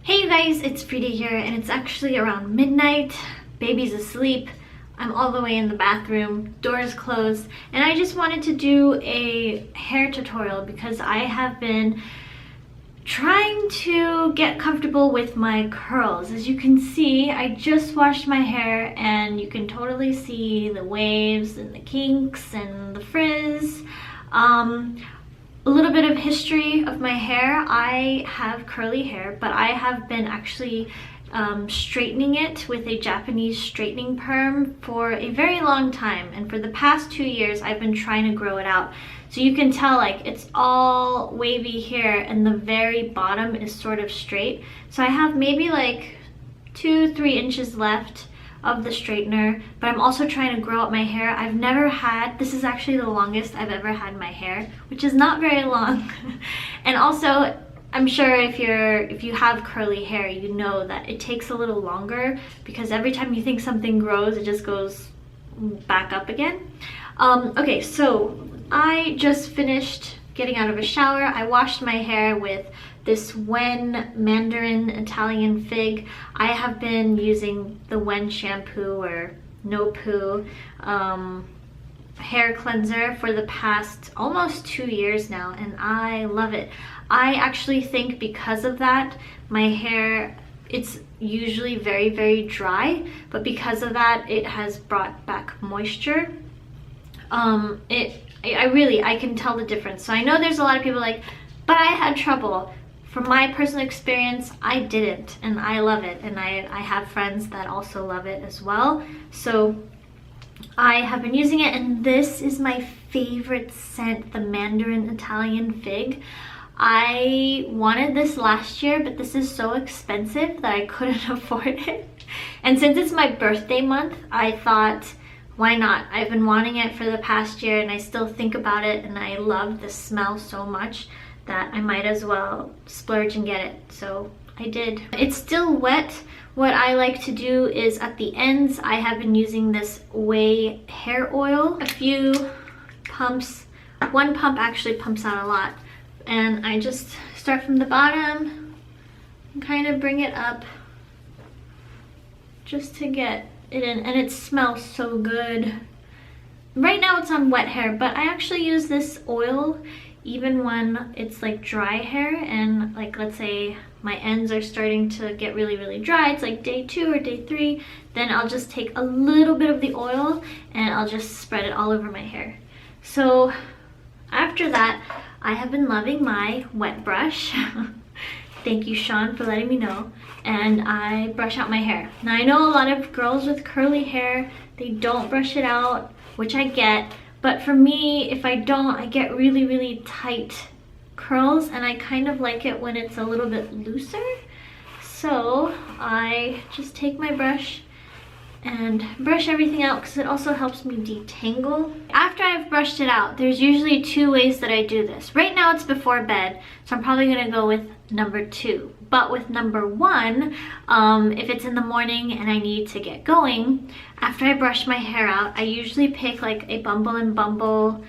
Hey you guys, it's Friedia here, and it's actually around midnight. Baby's asleep. I'm all the way in the bathroom, doors closed, and I just wanted to do a hair tutorial because I have been trying to get comfortable with my curls. As you can see, I just washed my hair and you can totally see the waves and the kinks and the frizz. A little bit of history of my hair. I have curly hair, but I have been actually straightening it with a Japanese straightening perm for a very long time, and for the past 2 years I've been trying to grow it out. So you can tell like it's all wavy here and the very bottom is sort of straight. So I have maybe like 2-3 inches left of the straightener, but I'm also trying to grow out my hair. I've never had, this is actually the longest I've ever had my hair, which is not very long. And also I'm sure if you have curly hair, you know that it takes a little longer because every time you think something grows, it just goes back up again. Okay, so I just finished getting out of a shower. I washed my hair with this Wen Mandarin Italian Fig. I have been using the Wen shampoo or no poo hair cleanser for the past almost 2 years now, and I love it. I actually think because of that, my hair, it's usually very dry, but because of that, it has brought back moisture. I can tell the difference. So I know there's a lot of people like, but I had trouble. From my personal experience, I didn't, and I love it, and I have friends that also love it as well. So I have been using it, and this is my favorite scent, the Mandarin Italian Fig. I wanted this last year, but this is so expensive that I couldn't afford it. And since it's my birthday month, I thought, why not? I've been wanting it for the past year, and I still think about it, and I love the smell so much that I might as well splurge and get it. So I did. It's still wet. What I like to do is at the ends, I have been using this Way hair oil. A few pumps. One pump actually pumps out a lot. And I just start from the bottom and kind of bring it up just to get it in. And it smells so good. Right now it's on wet hair, but I actually use this oil even when it's like dry hair, and like let's say my ends are starting to get really dry, it's like day 2 or day 3, then I'll just take a little bit of the oil and I'll just spread it all over my hair. So after that, I have been loving my wet brush. Thank you, Sean, for letting me know. And I brush out my hair. Now I know a lot of girls with curly hair, they don't brush it out, which I get. But for me, if I don't, I get really tight curls, and I kind of like it when it's a little bit looser. So I just take my brush and brush everything out because it also helps me detangle. After I've brushed it out, there's usually 2 ways that I do this. Right now it's before bed, so I'm probably gonna go with number 2. But with number 1, if it's in the morning and I need to get going, after I brush my hair out, I usually pick like a Bumble.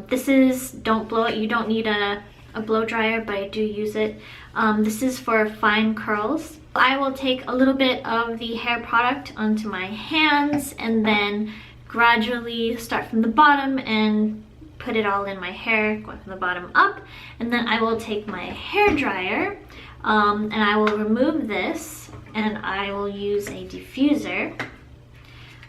This is, don't blow it, you don't need a blow dryer, but I do use it. This is for fine curls. I will take a little bit of the hair product onto my hands and then gradually start from the bottom and put it all in my hair, going from the bottom up. And then I will take my hair dryer and I will remove this and I will use a diffuser.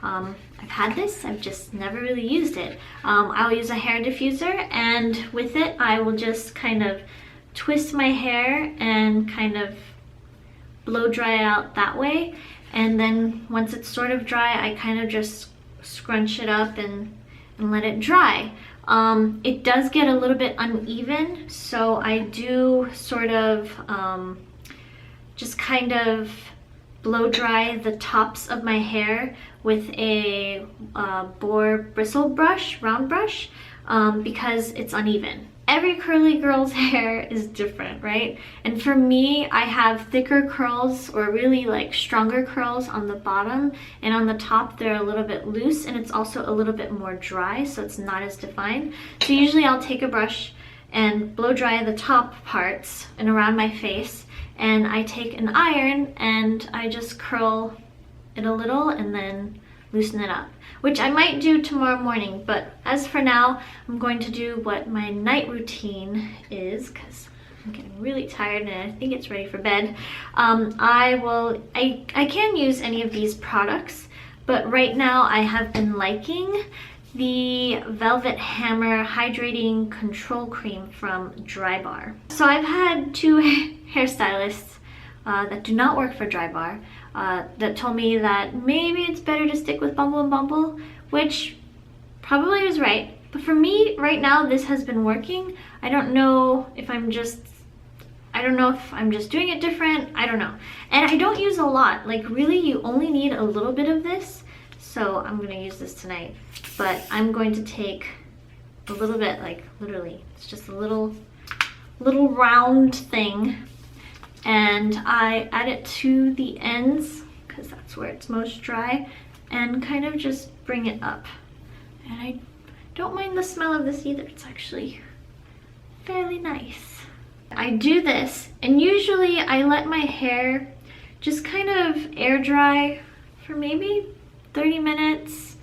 I've had this, I've just never really used it. I will use a hair diffuser, and with it I will just kind of twist my hair and kind of blow dry it out that way. And then once it's sort of dry, I kind of just scrunch it up and let it dry. It does get a little bit uneven, so I do sort of just kind of blow dry the tops of my hair with a boar bristle brush, round brush, because it's uneven. Every curly girl's hair is different, right? And for me, I have thicker curls, or really like stronger curls on the bottom, and on the top they're a little bit loose, and it's also a little bit more dry, so it's not as defined. So usually I'll take a brush and blow dry the top parts and around my face, and I take an iron and I just curl it a little and then loosen it up, which I might do tomorrow morning. But as for now, I'm going to do what my night routine is, because I'm getting really tired and I think it's ready for bed. I can use any of these products, but right now I have been liking the Velvet Hammer Hydrating Control Cream from Drybar. So I've had two hairstylists that do not work for Drybar that told me that maybe it's better to stick with Bumble and Bumble, which probably was right. But for me, right now, this has been working. I don't know if I'm just doing it different. I don't know. And I don't use a lot. Like, really, you only need a little bit of this. So I'm gonna use this tonight. But I'm going to take a little bit, like literally, it's just a little round thing. And I add it to the ends, because that's where it's most dry, and kind of just bring it up. And I don't mind the smell of this either. It's actually fairly nice. I do this, and usually I let my hair just kind of air dry for maybe 30 minutes,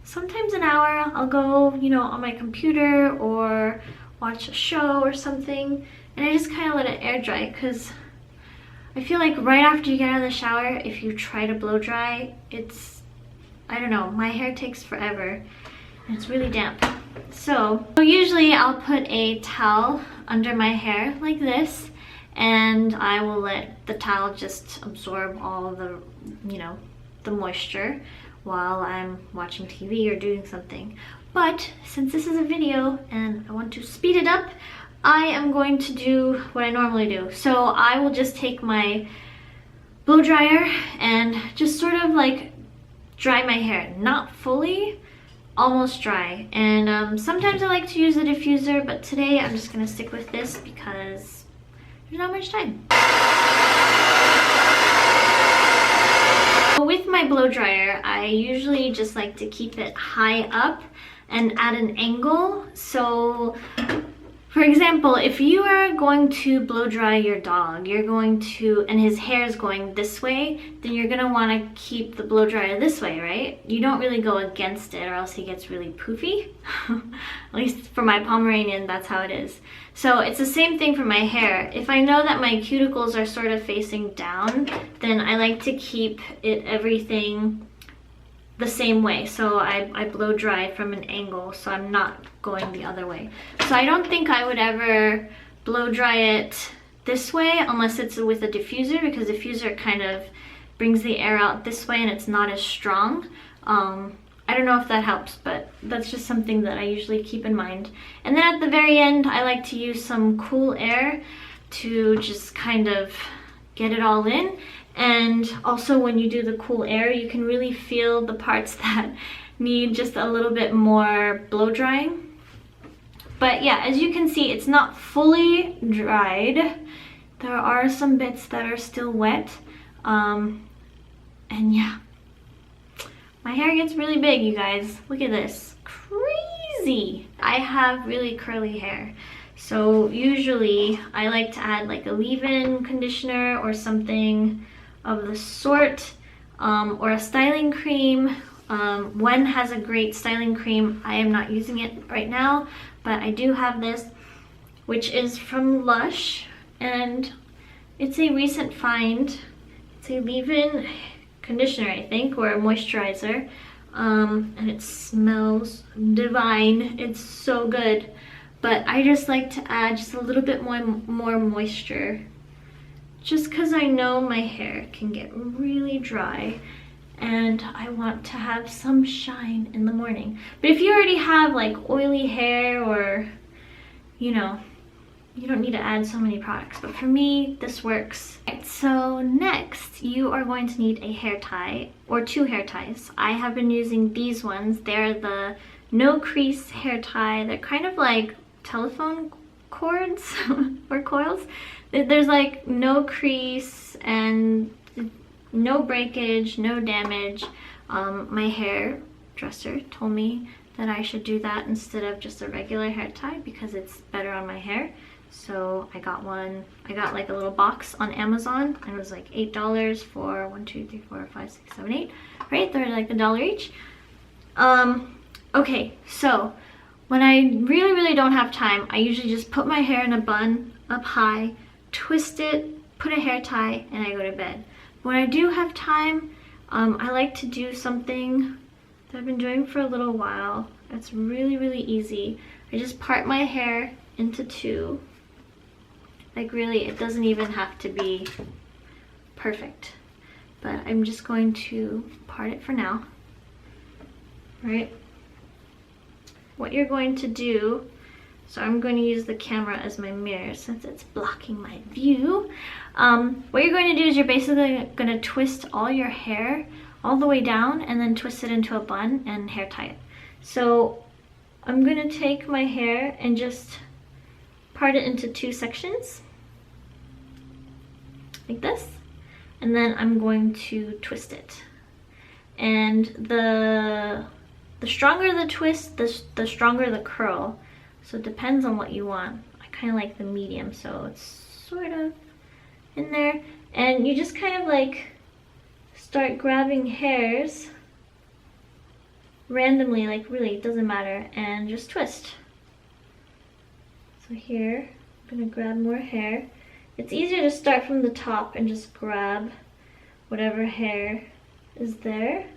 sometimes an hour. I'll go, on my computer or watch a show or something, and I just kind of let it air dry, because I feel like right after you get out of the shower, if you try to blow dry, I don't know, my hair takes forever and it's really damp. So usually I'll put a towel under my hair like this, and I will let the towel just absorb all the, the moisture while I'm watching TV or doing something. But since this is a video and I want to speed it up, I am going to do what I normally do. So I will just take my blow dryer and just sort of like dry my hair. Not fully, almost dry. And sometimes I like to use a diffuser, but today I'm just gonna stick with this because there's not much time. With my blow dryer, I usually just like to keep it high up and at an angle. So for example, if you are going to blow dry your dog, and his hair is going this way, then you're gonna wanna keep the blow dryer this way, right? You don't really go against it or else he gets really poofy. At least for my Pomeranian, that's how it is. So it's the same thing for my hair. If I know that my cuticles are sort of facing down, then I like to keep everything the same way. So I blow dry from an angle, so I'm not going the other way. So I don't think I would ever blow dry it this way unless it's with a diffuser, because diffuser kind of brings the air out this way and it's not as strong. I don't know if that helps, but that's just something that I usually keep in mind. And then at the very end, I like to use some cool air to just kind of get it all in. And also when you do the cool air, you can really feel the parts that need just a little bit more blow drying. But yeah, as you can see, it's not fully dried. There are some bits that are still wet. And yeah, my hair gets really big, you guys. Look at this, crazy. I have really curly hair. So usually I like to add like a leave-in conditioner or something of the sort, or a styling cream. Wen has a great styling cream. I am not using it right now, but I do have this, which is from Lush, and it's a recent find. It's a leave-in conditioner, I think, or a moisturizer, and it smells divine. It's so good, but I just like to add just a little bit more moisture, just because I know my hair can get really dry and I want to have some shine in the morning. But if you already have like oily hair, or you don't need to add so many products, but for me this works. Right, so next you are going to need a hair tie or two hair ties. I have been using these ones. They're the no crease hair tie. They're kind of like telephone cords or coils. There's like no crease and no breakage, no damage. My hairdresser told me that I should do that instead of just a regular hair tie because it's better on my hair. So I got like a little box on Amazon, and it was like $8 for 1, 2, 3, 4, 5, 6, 7, 8, right? They're like $1 each. Okay, so when I really don't have time, I usually just put my hair in a bun up high, twist it, put a hair tie, and I go to bed. But when I do have time, I like to do something that I've been doing for a little while. It's really easy. I just part my hair into two. Like really, it doesn't even have to be perfect. But I'm just going to part it for now. Right? What you're going to do, so I'm going to use the camera as my mirror since it's blocking my view. What you're going to do is you're basically going to twist all your hair all the way down and then twist it into a bun and hair tie it. So I'm going to take my hair and just part it into two sections like this, and then I'm going to twist it. And the stronger the twist, the stronger the curl. So it depends on what you want. I kind of like the medium, so it's sort of in there. And you just kind of like start grabbing hairs randomly, like really, it doesn't matter, and just twist. So here, I'm gonna grab more hair. It's easier to start from the top and just grab whatever hair is there.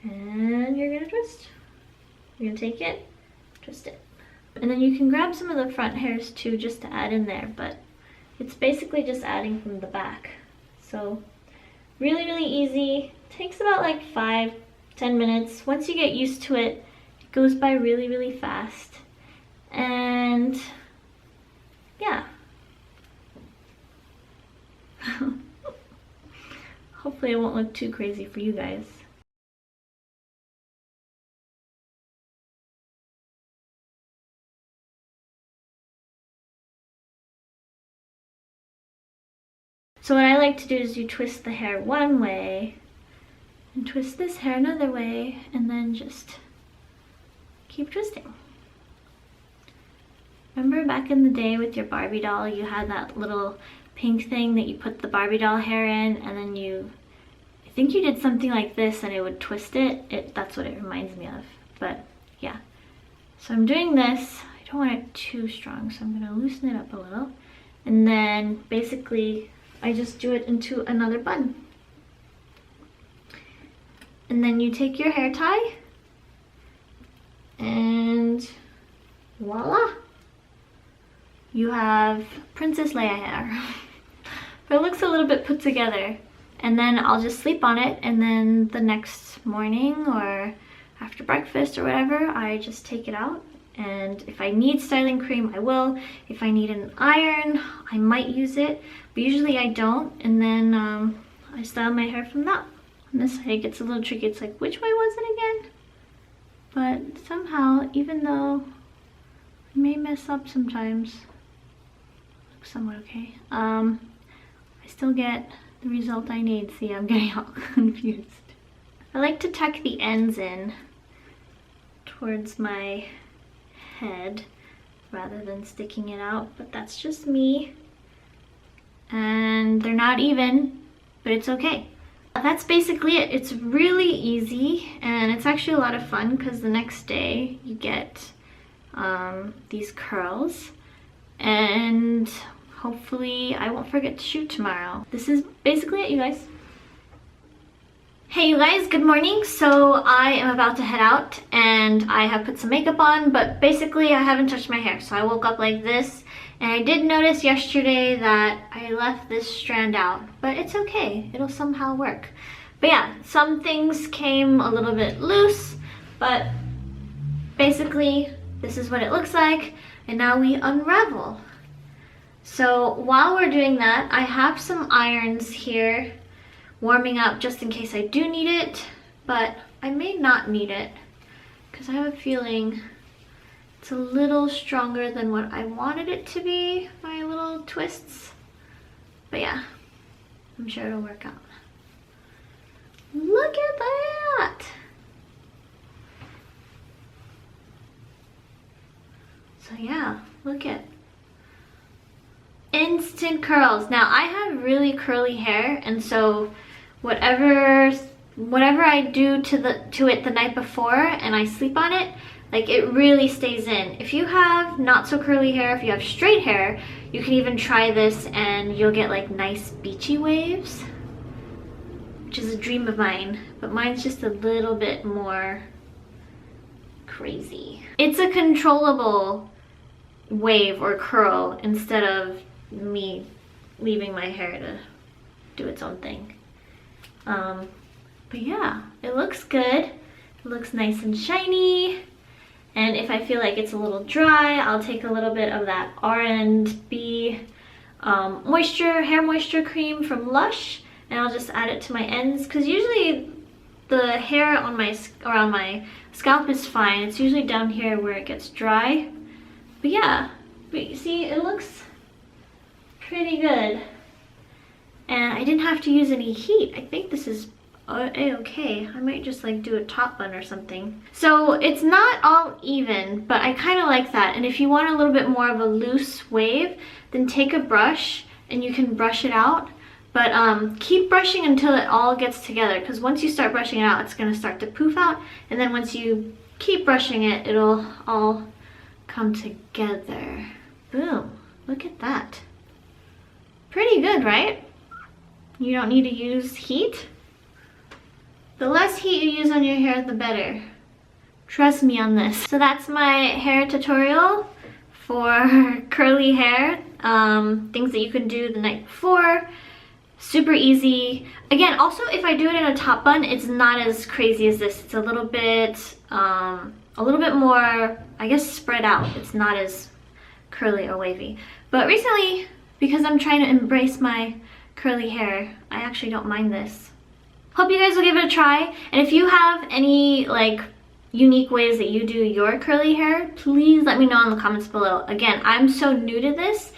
And you're gonna twist. You're gonna take it, twist it. And then you can grab some of the front hairs too, just to add in there, but it's basically just adding from the back. So really easy. Takes about like 5-10 minutes. Once you get used to it, it goes by really fast. And yeah. Hopefully it won't look too crazy for you guys. So what I like to do is you twist the hair one way and twist this hair another way, and then just keep twisting. Remember back in the day with your Barbie doll, you had that little pink thing that you put the Barbie doll hair in, and then I think you did something like this and it would twist it. That's what it reminds me of. But yeah, so I'm doing this. I don't want it too strong, so I'm gonna loosen it up a little. And then basically I just do it into another bun. And then you take your hair tie and voila! You have Princess Leia hair. But it looks a little bit put together. And then I'll just sleep on it, and then the next morning or after breakfast or whatever, I just take it out. And if I need styling cream, I will. If I need an iron, I might use it, but usually I don't. And then I style my hair from that. On this side it gets a little tricky. It's like, which way was it again? But somehow, even though I may mess up sometimes, looks somewhat okay. I still get the result I need. See, I'm getting all confused. I like to tuck the ends in towards my head rather than sticking it out, but that's just me. And they're not even, but it's okay. That's basically it. It's really easy, and it's actually a lot of fun because the next day you get these curls, and hopefully I won't forget to shoot tomorrow. This is basically it, you guys. Hey you guys, good morning. So I am about to head out and I have put some makeup on, but basically I haven't touched my hair. So I woke up like this, and I did notice yesterday that I left this strand out, but it's okay. It'll somehow work. But yeah, some things came a little bit loose, but basically this is what it looks like, and now we unravel. So while we're doing that, I have some irons here warming up just in case I do need it, but I may not need it because I have a feeling it's a little stronger than what I wanted it to be, my little twists. But yeah, I'm sure it'll work out. Look at that! So yeah, look at instant curls. Now I have really curly hair, and so whatever I do to it the night before and I sleep on it, like it really stays in. If you have not so curly hair, if you have straight hair, you can even try this and you'll get like nice beachy waves, which is a dream of mine, but mine's just a little bit more crazy. It's a controllable wave or curl instead of me leaving my hair to do its own thing. But yeah, it looks good. It looks nice and shiny. And if I feel like it's a little dry, I'll take a little bit of that R&B hair moisture cream from Lush, and I'll just add it to my ends, because usually the hair on around my scalp is fine. It's usually down here where it gets dry. But yeah, but you see, it looks pretty good. And I didn't have to use any heat. I think this is okay. I might just like do a top bun or something. So it's not all even, but I kind of like that. And if you want a little bit more of a loose wave, then take a brush and you can brush it out. But keep brushing until it all gets together, because once you start brushing it out, it's going to start to poof out. And then once you keep brushing it, it'll all come together. Boom. Look at that. Pretty good, right? You don't need to use heat. The less heat you use on your hair, the better. Trust me on this. So that's my hair tutorial for curly hair. Things that you can do the night before. Super easy. Again, also if I do it in a top bun, it's not as crazy as this. It's a little bit more, I guess, spread out. It's not as curly or wavy. But recently, because I'm trying to embrace my curly hair, I actually don't mind this. Hope you guys will give it a try. And if you have any like unique ways that you do your curly hair, please let me know in the comments below. Again, I'm so new to this.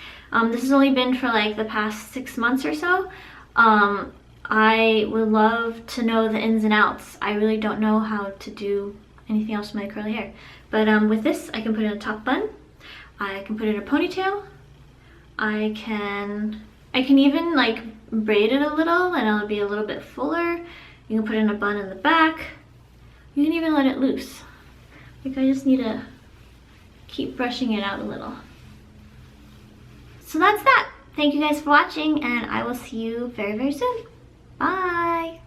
This has only been for like the past 6 months or so. I would love to know the ins and outs. I really don't know how to do anything else with my curly hair. But with this, I can put in a top bun. I can put in a ponytail. I can even like braid it a little and it'll be a little bit fuller. You can put in a bun in the back. You can even let it loose. Like, I just need to keep brushing it out a little. So that's that. Thank you guys for watching, and I will see you very, very soon. Bye!